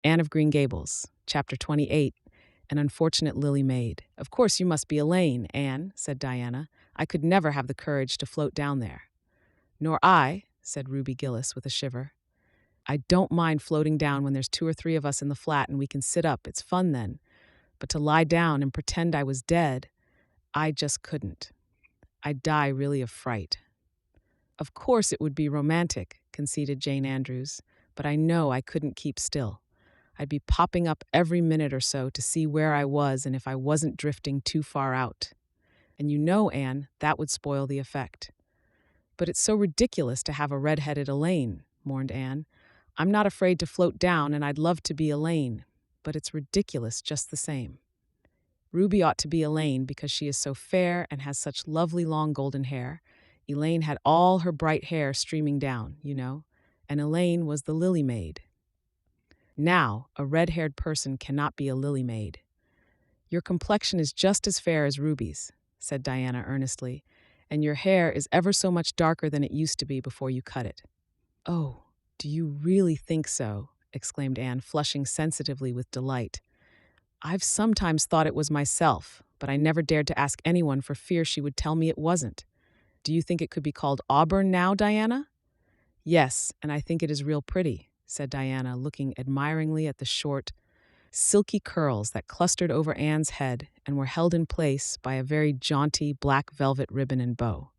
Anne of Green Gables, Chapter 28, An Unfortunate Lily Maid. Of course you must be Elaine, Anne, said Diana. I could never have the courage to float down there. Nor I, said Ruby Gillis with a shiver. I don't mind floating down when there's 2 or 3 of us in the flat and we can sit up. It's fun then. But to lie down and pretend I was dead, I just couldn't. I'd die really of fright. Of course it would be romantic, conceded Jane Andrews, but I know I couldn't keep still. I'd be popping up every minute or so to see where I was and if I wasn't drifting too far out. And you know, Anne, that would spoil the effect. But it's so ridiculous to have a red-headed Elaine, mourned Anne. I'm not afraid to float down and I'd love to be Elaine, but it's ridiculous just the same. Ruby ought to be Elaine because she is so fair and has such lovely long golden hair. Elaine had all her bright hair streaming down, you know, and Elaine was the lily maid. Now, a red-haired person cannot be a lily maid. Your complexion is just as fair as Ruby's, said Diana earnestly, and your hair is ever so much darker than it used to be before you cut it. Oh, do you really think so? Exclaimed Anne, flushing sensitively with delight. I've sometimes thought it was myself, but I never dared to ask anyone for fear she would tell me it wasn't. Do you think it could be called auburn now, Diana? Yes, and I think it is real pretty, said Diana, looking admiringly at the short, silky curls that clustered over Anne's head and were held in place by a very jaunty black velvet ribbon and bow.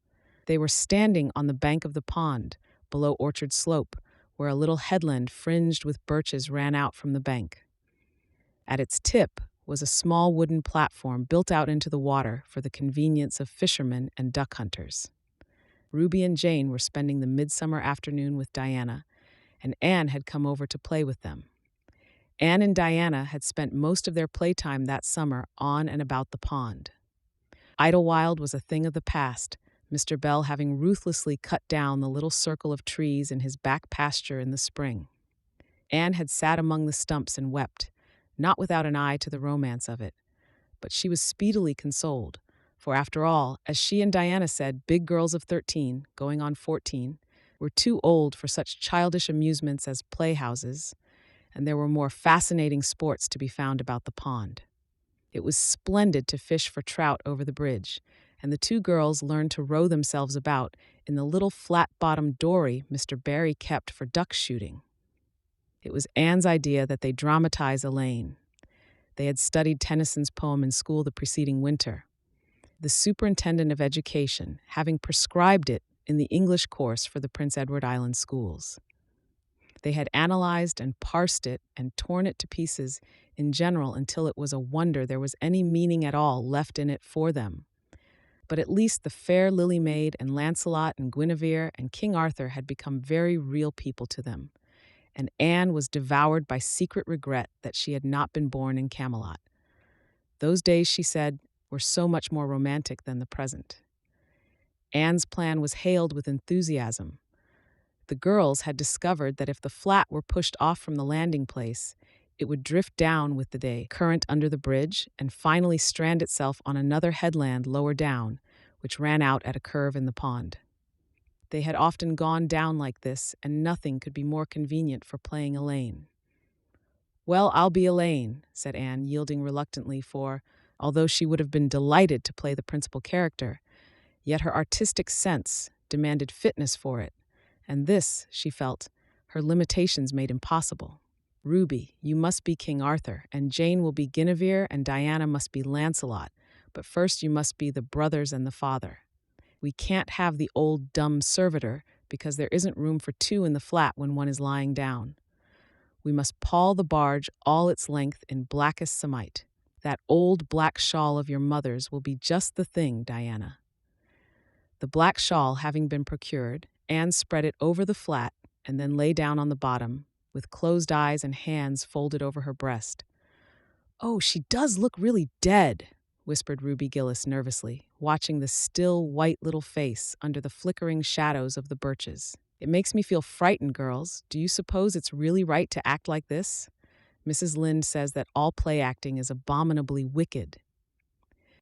They were standing on the bank of the pond, below Orchard Slope, where a little headland fringed with birches ran out from the bank. At its tip was a small wooden platform built out into the water for the convenience of fishermen and duck hunters. Ruby and Jane were spending the midsummer afternoon with Diana, and Anne had come over to play with them. Anne and Diana had spent most of their playtime that summer on and about the pond. Idlewild was a thing of the past, Mr. Bell having ruthlessly cut down the little circle of trees in his back pasture in the spring. Anne had sat among the stumps and wept, not without an eye to the romance of it. But she was speedily consoled, for after all, as she and Diana said, big girls of 13, going on 14, were too old for such childish amusements as playhouses, and there were more fascinating sports to be found about the pond. It was splendid to fish for trout over the bridge, and the 2 girls learned to row themselves about in the little flat-bottomed dory Mr. Barry kept for duck shooting. It was Anne's idea that they dramatize Elaine. They had studied Tennyson's poem in school the preceding winter, the superintendent of education having prescribed it in the English course for the Prince Edward Island schools. They had analyzed and parsed it and torn it to pieces in general until it was a wonder there was any meaning at all left in it for them. But at least the fair Lily Maid and Lancelot and Guinevere and King Arthur had become very real people to them, and Anne was devoured by secret regret that she had not been born in Camelot. Those days, she said, were so much more romantic than the present. Anne's plan was hailed with enthusiasm. The girls had discovered that if the flat were pushed off from the landing place, it would drift down with the day current under the bridge and finally strand itself on another headland lower down, which ran out at a curve in the pond. They had often gone down like this, and nothing could be more convenient for playing Elaine. Well, I'll be Elaine, said Anne, yielding reluctantly, for, although she would have been delighted to play the principal character, yet her artistic sense demanded fitness for it, and this, she felt, her limitations made impossible. Ruby, you must be King Arthur, and Jane will be Guinevere, and Diana must be Lancelot, but first you must be the brothers and the father. We can't have the old dumb servitor because there isn't room for 2 in the flat when one is lying down. We must pall the barge all its length in blackest samite. That old black shawl of your mother's will be just the thing, Diana. The black shawl having been procured, Anne spread it over the flat and then lay down on the bottom, with closed eyes and hands folded over her breast. Oh, she does look really dead, whispered Ruby Gillis nervously, watching the still, white little face under the flickering shadows of the birches. It makes me feel frightened, girls. Do you suppose it's really right to act like this? Mrs. Lynde says that all play acting is abominably wicked.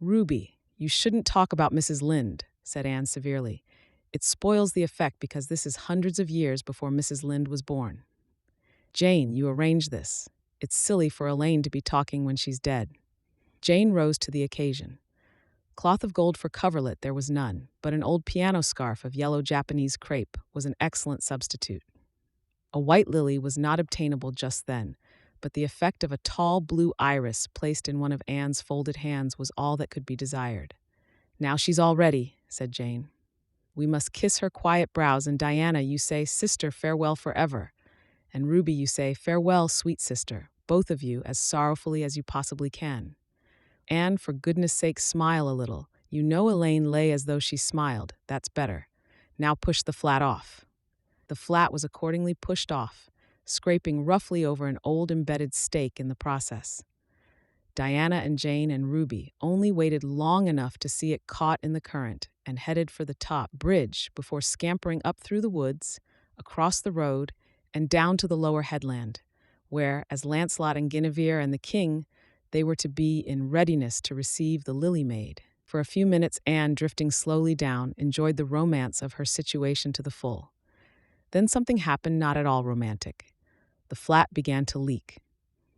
Ruby, you shouldn't talk about Mrs. Lynde, said Anne severely. It spoils the effect because this is hundreds of years before Mrs. Lynde was born. Jane, you arrange this. It's silly for Elaine to be talking when she's dead. Jane rose to the occasion. Cloth of gold for coverlet there was none, but an old piano scarf of yellow Japanese crepe was an excellent substitute. A white lily was not obtainable just then, but the effect of a tall blue iris placed in one of Anne's folded hands was all that could be desired. "Now she's all ready," said Jane. "We must kiss her quiet brows, and Diana, you say, 'Sister, farewell forever.' And Ruby, you say, 'Farewell, sweet sister,' both of you, as sorrowfully as you possibly can. Anne, for goodness sake, smile a little. You know Elaine lay as though she smiled. That's better. Now push the flat off." The flat was accordingly pushed off, scraping roughly over an old embedded stake in the process. Diana and Jane and Ruby only waited long enough to see it caught in the current and headed for the top bridge before scampering up through the woods, across the road, and down to the lower headland, where, as Lancelot and Guinevere and the king, they were to be in readiness to receive the Lily Maid. For a few minutes, Anne, drifting slowly down, enjoyed the romance of her situation to the full. Then something happened not at all romantic. The flat began to leak.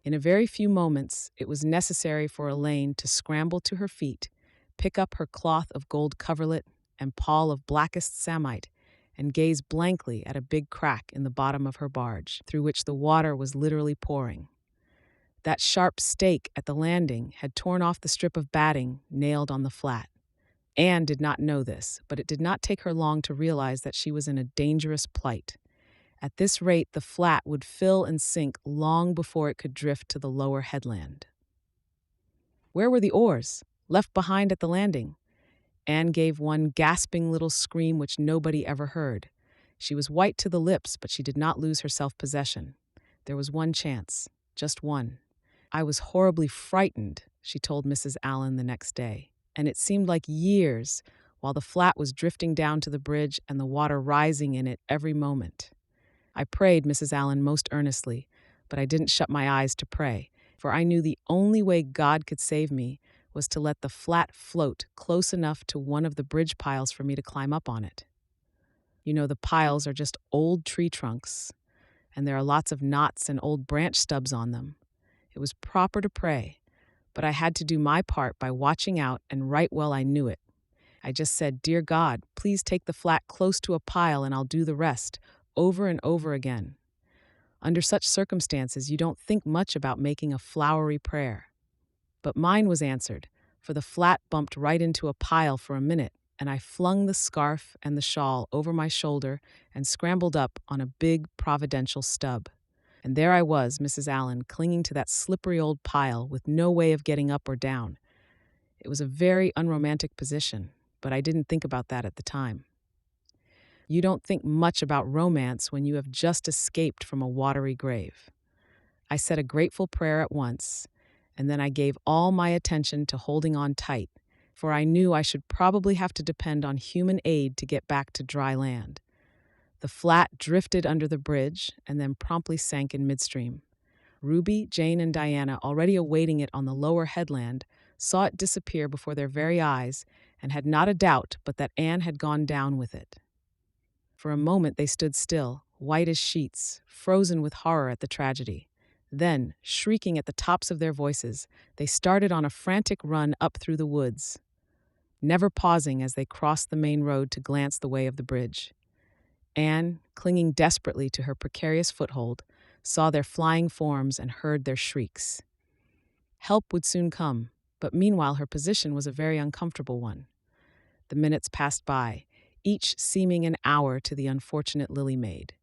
In a very few moments, it was necessary for Elaine to scramble to her feet, pick up her cloth of gold coverlet and pall of blackest samite, and gaze blankly at a big crack in the bottom of her barge, through which the water was literally pouring. That sharp stake at the landing had torn off the strip of batting nailed on the flat. Anne did not know this, but it did not take her long to realize that she was in a dangerous plight. At this rate, the flat would fill and sink long before it could drift to the lower headland. Where were the oars? Left behind at the landing. Anne gave one gasping little scream which nobody ever heard. She was white to the lips, but she did not lose her self-possession. There was one chance, just one. "I was horribly frightened," she told Mrs. Allen the next day, "and it seemed like years while the flat was drifting down to the bridge and the water rising in it every moment. I prayed, Mrs. Allen, most earnestly, but I didn't shut my eyes to pray, for I knew the only way God could save me was to let the flat float close enough to one of the bridge piles for me to climb up on it. You know, the piles are just old tree trunks, and there are lots of knots and old branch stubs on them. It was proper to pray, but I had to do my part by watching out, and right well I knew it. I just said, 'Dear God, please take the flat close to a pile and I'll do the rest,' over and over again. Under such circumstances, you don't think much about making a flowery prayer. But mine was answered, for the flat bumped right into a pile for a minute, and I flung the scarf and the shawl over my shoulder and scrambled up on a big providential stub. And there I was, Mrs. Allen, clinging to that slippery old pile with no way of getting up or down. It was a very unromantic position, but I didn't think about that at the time. You don't think much about romance when you have just escaped from a watery grave. I said a grateful prayer at once, and then I gave all my attention to holding on tight, for I knew I should probably have to depend on human aid to get back to dry land. The flat drifted under the bridge and then promptly sank in midstream. Ruby, Jane, and Diana, already awaiting it on the lower headland, saw it disappear before their very eyes and had not a doubt but that Anne had gone down with it. For a moment they stood still, white as sheets, frozen with horror at the tragedy. Then, shrieking at the tops of their voices, they started on a frantic run up through the woods, never pausing as they crossed the main road to glance the way of the bridge. Anne, clinging desperately to her precarious foothold, saw their flying forms and heard their shrieks. Help would soon come, but meanwhile her position was a very uncomfortable one. The minutes passed by, each seeming an hour to the unfortunate Lily Maid.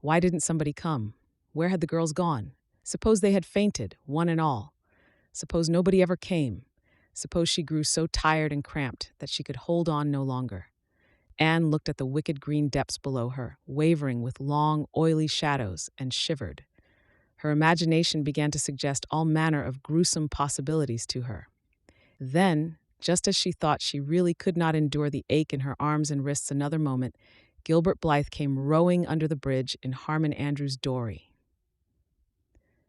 Why didn't somebody come? Where had the girls gone? Suppose they had fainted, one and all. Suppose nobody ever came. Suppose she grew so tired and cramped that she could hold on no longer. Anne looked at the wicked green depths below her, wavering with long, oily shadows, and shivered. Her imagination began to suggest all manner of gruesome possibilities to her. Then, just as she thought she really could not endure the ache in her arms and wrists another moment, Gilbert Blythe came rowing under the bridge in Harmon Andrew's dory.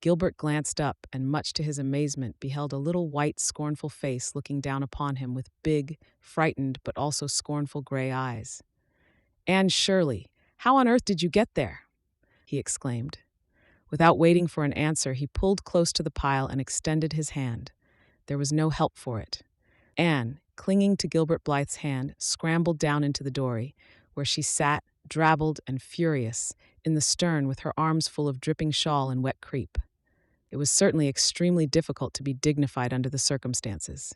Gilbert glanced up and, much to his amazement, beheld a little white, scornful face looking down upon him with big, frightened but also scornful gray eyes. "Anne Shirley, how on earth did you get there?" he exclaimed. Without waiting for an answer, he pulled close to the pile and extended his hand. There was no help for it. Anne, clinging to Gilbert Blythe's hand, scrambled down into the dory, where she sat, drabbled and furious, in the stern with her arms full of dripping shawl and wet crepe. It was certainly extremely difficult to be dignified under the circumstances.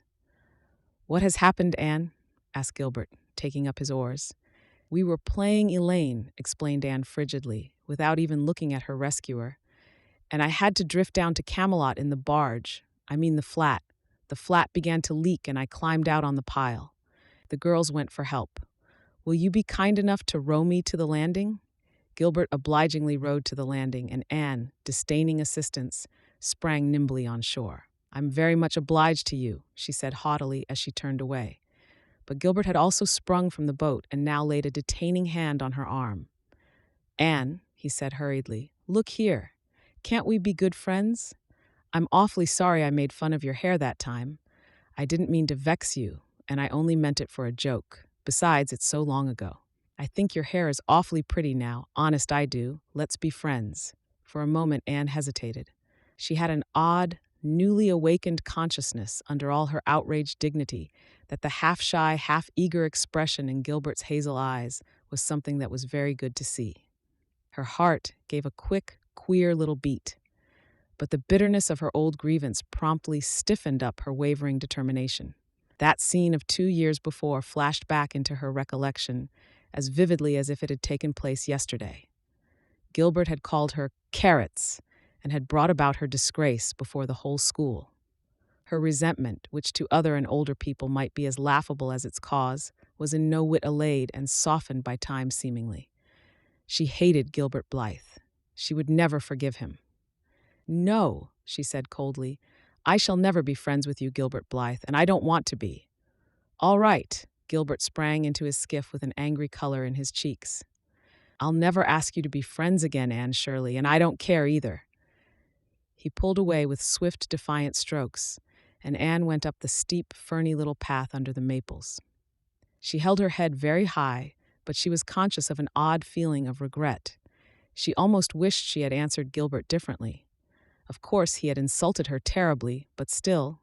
"What has happened, Anne?" asked Gilbert, taking up his oars. "We were playing Elaine," explained Anne frigidly, without even looking at her rescuer. "And I had to drift down to Camelot in the barge. I mean the flat. The flat began to leak and I climbed out on the pile. The girls went for help. Will you be kind enough to row me to the landing?" Gilbert obligingly rowed to the landing, and Anne, disdaining assistance, sprang nimbly on shore. "I'm very much obliged to you," she said haughtily as she turned away. But Gilbert had also sprung from the boat and now laid a detaining hand on her arm. "Anne," he said hurriedly, "look here. Can't we be good friends? I'm awfully sorry I made fun of your hair that time. I didn't mean to vex you, and I only meant it for a joke. Besides, it's so long ago. I think your hair is awfully pretty now, honest I do. Let's be friends." For a moment Anne hesitated. She had an odd, newly awakened consciousness under all her outraged dignity that the half-shy, half-eager expression in Gilbert's hazel eyes was something that was very good to see. Her heart gave a quick, queer little beat. But the bitterness of her old grievance promptly stiffened up her wavering determination. That scene of 2 years before flashed back into her recollection as vividly as if it had taken place yesterday. Gilbert had called her carrots and had brought about her disgrace before the whole school. Her resentment, which to other and older people might be as laughable as its cause, was in no whit allayed and softened by time seemingly. She hated Gilbert Blythe. She would never forgive him. "No," she said coldly, "I shall never be friends with you, Gilbert Blythe, and I don't want to be." "All right." Gilbert sprang into his skiff with an angry color in his cheeks. "I'll never ask you to be friends again, Anne Shirley, and I don't care either." He pulled away with swift, defiant strokes, and Anne went up the steep, ferny little path under the maples. She held her head very high, but she was conscious of an odd feeling of regret. She almost wished she had answered Gilbert differently. Of course, he had insulted her terribly, but still.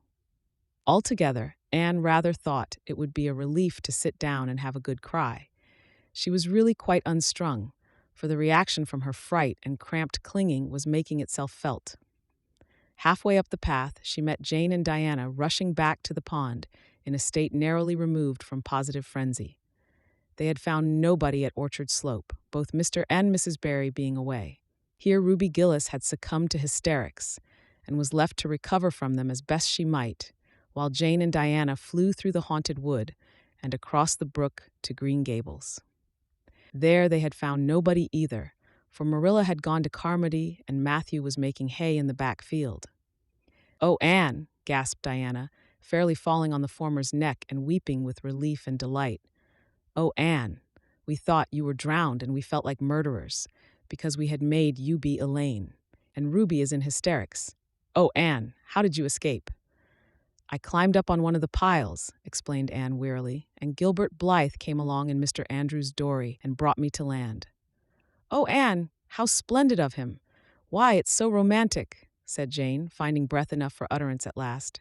Altogether, Anne rather thought it would be a relief to sit down and have a good cry. She was really quite unstrung, for the reaction from her fright and cramped clinging was making itself felt. Halfway up the path, she met Jane and Diana rushing back to the pond in a state narrowly removed from positive frenzy. They had found nobody at Orchard Slope, both Mr. and Mrs. Barry being away. Here Ruby Gillis had succumbed to hysterics and was left to recover from them as best she might, while Jane and Diana flew through the haunted wood and across the brook to Green Gables. There they had found nobody either, for Marilla had gone to Carmody and Matthew was making hay in the back field. "Oh, Anne," gasped Diana, fairly falling on the former's neck and weeping with relief and delight. "Oh, Anne, we thought you were drowned and we felt like murderers, because we had made you be Elaine. And Ruby is in hysterics. Oh, Anne, how did you escape?" "I climbed up on one of the piles," explained Anne wearily, "and Gilbert Blythe came along in Mr. Andrews' dory and brought me to land." "Oh, Anne, how splendid of him! Why, it's so romantic," said Jane, finding breath enough for utterance at last.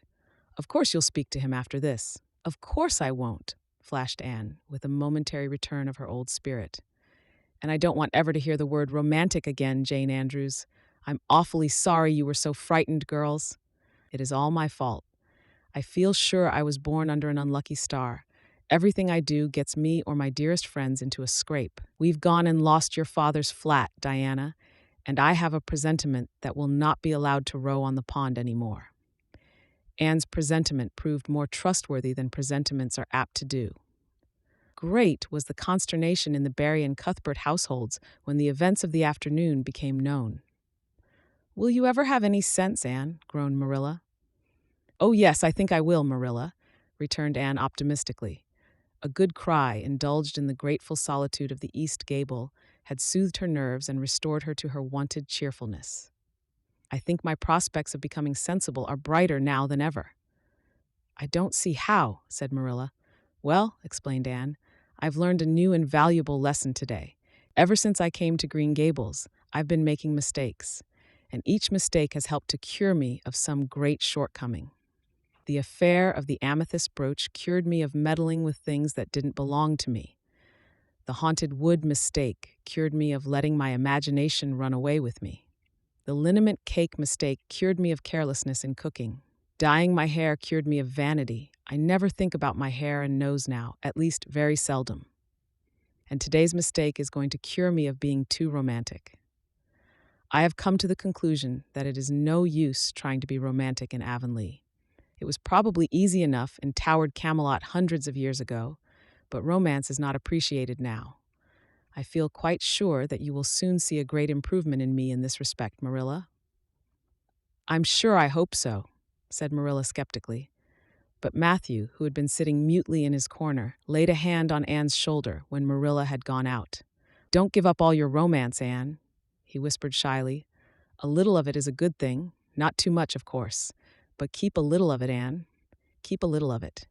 "Of course you'll speak to him after this." "Of course I won't," flashed Anne, with a momentary return of her old spirit. "And I don't want ever to hear the word romantic again, Jane Andrews. I'm awfully sorry you were so frightened, girls. It is all my fault. I feel sure I was born under an unlucky star. Everything I do gets me or my dearest friends into a scrape. We've gone and lost your father's flat, Diana, and I have a presentiment that we'll not be allowed to row on the pond anymore." Anne's presentiment proved more trustworthy than presentiments are apt to do. Great was the consternation in the Barry and Cuthbert households when the events of the afternoon became known. "Will you ever have any sense, Anne?" groaned Marilla. "Oh, yes, I think I will, Marilla," returned Anne optimistically. A good cry, indulged in the grateful solitude of the East Gable, had soothed her nerves and restored her to her wonted cheerfulness. "I think my prospects of becoming sensible are brighter now than ever." "I don't see how," said Marilla. "Well," explained Anne, "I've learned a new and valuable lesson today. Ever since I came to Green Gables, I've been making mistakes. and each mistake has helped to cure me of some great shortcoming. The affair of the amethyst brooch cured me of meddling with things that didn't belong to me. The haunted wood mistake cured me of letting my imagination run away with me. The liniment cake mistake cured me of carelessness in cooking. Dyeing my hair cured me of vanity. I never think about my hair and nose now, at least very seldom. And today's mistake is going to cure me of being too romantic. I have come to the conclusion that it is no use trying to be romantic in Avonlea. It was probably easy enough in towered Camelot hundreds of years ago, but romance is not appreciated now. I feel quite sure that you will soon see a great improvement in me in this respect, Marilla. I'm sure I hope so, said Marilla skeptically. But Matthew, who had been sitting mutely in his corner, laid a hand on Anne's shoulder when Marilla had gone out. Don't give up all your romance, Anne, he whispered shyly. A little of it is a good thing, not too much, of course. But keep a little of it, Anne. Keep a little of it.